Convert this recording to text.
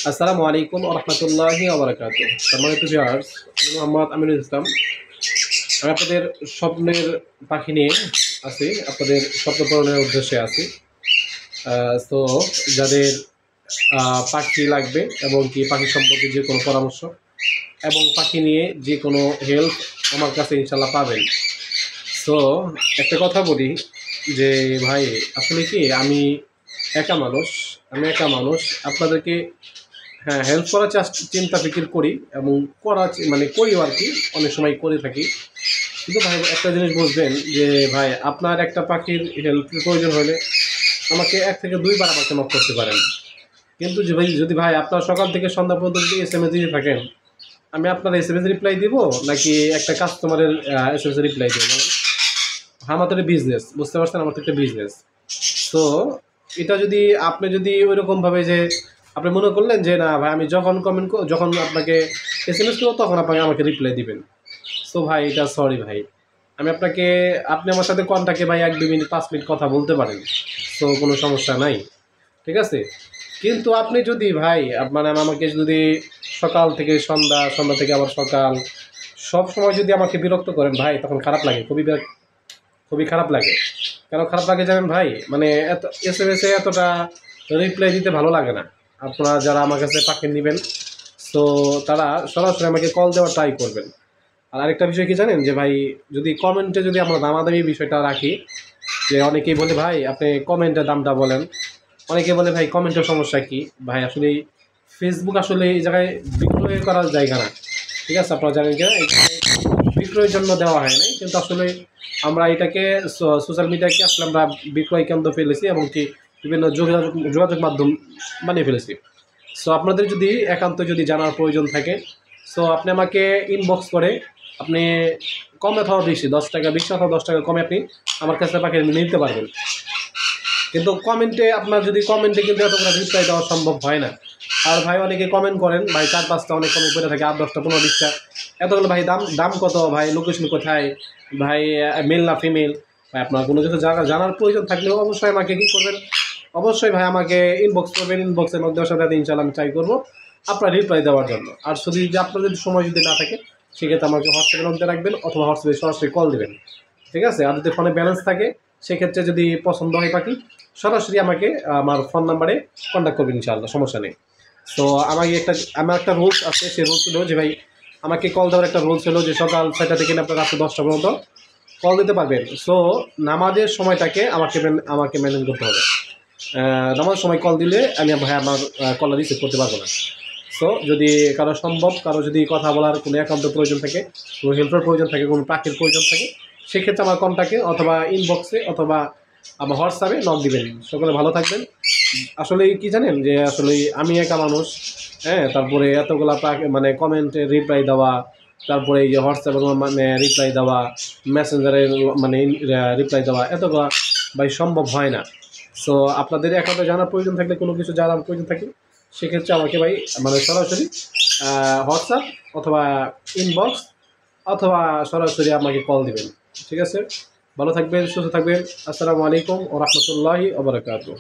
আসসালামু আলাইকুম ওয়া রাহমাতুল্লাহি ওয়া বারাকাতুহু। সম্মানিত ভিউয়ার্স, আমি মোহাম্মদ আমিনুল ইসলাম। আমি আপনাদের স্বপ্নের পাখি নিয়ে আছি, আপনাদের স্বপ্ন পূরণের উদ্দেশ্যে আছি। তো যাদের পাখি লাগবে এবং কি পাখি সম্পর্কে যে কোনো পরামর্শ এবং পাখি নিয়ে যে কোনো হেল্প আমার কাছে ইনশাল্লাহ পাবেন। সো একটা কথা বলি যে ভাই, আসলে কি আমি একা মানুষ আপনাদেরকে হ্যাঁ, হেল্প করার চিন্তা ফিকির করি এবং মানে করিও আর কি, অনেক সময় করে থাকি। কিন্তু ভাই একটা জিনিস বুঝবেন যে ভাই, আপনার একটা পাখির হেল্পের প্রয়োজন হলে আমাকে 1 থেকে 2 বার আমাকে নক করতে পারেন। কিন্তু যে ভাই, যদি ভাই আপনার সকাল থেকে সন্ধ্যা পর্যন্ত এসএমএস দিয়ে থাকেন, আমি আপনার এসএমএস রিপ্লাই দিব নাকি একটা কাস্টমারের এসএমএস রিপ্লাই দিব বলেন? আমার তো একটা বিজনেস, বুঝতে পারছেন, আমার তো একটা বিজনেস। তো এটা যদি আপনি যদি ওইরকমভাবে যে আপনি মনে করলেন যে না ভাই, আমি যখন আপনাকে এসএমএস করবো তখন আপনাকে আমাকে রিপ্লাই দিবেন। সো ভাই, এটা সরি ভাই, আপনি আমার সাথে কন্টাক্টে ভাই 1-2 মিনিট 5 মিনিট কথা বলতে পারেন। তো কোনো সমস্যা নাই, ঠিক আছে। কিন্তু আপনি যদি ভাই মানে আমাকে যদি সকাল থেকে সন্ধ্যা, সন্ধ্যা থেকে আবার সকাল, সব সময় যদি আমাকে বিরক্ত করেন ভাই, তখন খারাপ লাগে, খুবই খারাপ লাগে। কেন খারাপ লাগে জানেন ভাই? মানে এত এসএমএসে এতটা রিপ্লাই দিতে ভালো লাগে না। আপনারা যারা আমার কাছে পাখি নেবেন, তো তারা সরাসরি আমাকে কল দেওয়ার ট্রাই করবেন। আর আরেকটা বিষয় কি জানেন যে ভাই, যদি কমেন্টে যদি আমরা দামাদামি বিষয়টা রাখি, যে অনেকেই বলে ভাই আপনি কমেন্টের দামটা বলেন, অনেকে বলে ভাই কমেন্টের সমস্যা কি? ভাই আসলে ফেসবুক আসলে এই জায়গায় বিক্রয় করার জায়গা না, ঠিক আছে? আপনারা জানেন কিনা, বিক্রয়ের জন্য দেওয়া হয় নাই, কিন্তু আসলে আমরা এটাকে সোশ্যাল মিডিয়াকে আসলে আমরা বিক্রয় কেন্দ্র ফেলেছি এবং কি বিভিন্ন যোগাযোগ মাধ্যম বানিয়ে ফেলেছি। সো আপনাদের যদি একান্ত যদি জানার প্রয়োজন থাকে, সো আপনি আমাকে ইনবক্স করে আপনি কম অথবা বেশি 10 টাকা, 20 অথবা 10 টাকা কমে আপনি আমার কাছে পাখি নিতে পারবেন। কিন্তু কমেন্টে কিন্তু এতগুলো রিপ্লাই দেওয়া সম্ভব হয় না। আর ভাই অনেকে কমেন্ট করেন ভাই, 4-5টা অনেক কমেন্ট করে থাকে, 8-10টা 15-20টা, এতগুলো ভাই দাম কত ভাই, লোকেশন কোথায় ভাই, মেল না ফিমেল, ভাই আপনার কোনো কিছু জানার প্রয়োজন থাকলেও অবশ্যই আমাকে কী করবেন, অবশ্যই ভাই আমাকে ইনবক্স করবেন। ইনবক্সের মধ্যে সাথে ইনশাল্লাহ আমি ট্রাই করবো আপনার রিপ্লাই দেওয়ার জন্য। আর আপনার যদি সময় যদি না থাকে, সেক্ষেত্রে আমাকে হোয়াটসঅ্যাপের মধ্যে রাখবেন অথবা হোয়াটসঅ্যাপে সরাসরি কল দেবেন, ঠিক আছে? আর যদি ফোনে ব্যালেন্স থাকে, সেক্ষেত্রে যদি পছন্দ হয় পাখি, সরাসরি আমাকে আমার ফোন নাম্বারে কন্ট্যাক্ট করবেন, ইনশাআল্লাহ, সমস্যা নেই। তো আমার একটা রুলস আছে, সেই রুলস হলো যে ভাই, আমাকে কল দেওয়ার একটা রুলস হলো যে সকাল 6টা থেকে আপনার রাত্রে 10টা পর্যন্ত কল দিতে পারবেন। সো নামাজের সময়টাকে আমাকে মেনটেন করতে হবে। নামাজের সময় কল দিলে ভাই আমার কলটা রিসিভ করতে পারবো না। সো যদি কারো যদি কথা বলার কোনো একান্ত প্রয়োজন থাকে, কোনো হেল্পের প্রয়োজন থাকে, কোনো পাখির প্রয়োজন থাকে, সেক্ষেত্রে আমার কন্ট্যাক্টে অথবা ইনবক্সে অথবা আমার হোয়াটসঅ্যাপে নক দিবেন। সকলে ভালো থাকবেন। আসলে কি জানেন যে আসলে আমি একা মানুষ, হ্যাঁ, তারপরে এতগুলা মানে কমেন্টে রিপ্লাই দেওয়া, তারপরে এই যে হোয়াটসঅ্যাপের মানে রিপ্লাই দেওয়া, মেসেঞ্জারে মানে রিপ্লাই দেওয়া, এতগুলা ভাই সম্ভব হয় না। সো আপনাদের একান্ত জানার প্রয়োজন থাকলে, কোনো কিছু জানার প্রয়োজন থাকলে, সেক্ষেত্রে আমাকে ভাই মানে সরাসরি হোয়াটসঅ্যাপ অথবা ইনবক্স অথবা সরাসরি আমাকে কল দিবেন, ঠিক আছে? ভালো থাকবেন, সুস্থ থাকবেন। আসসালামু আলাইকুম ওয়া রাহমাতুল্লাহি ওয়া বারাকাতুহু।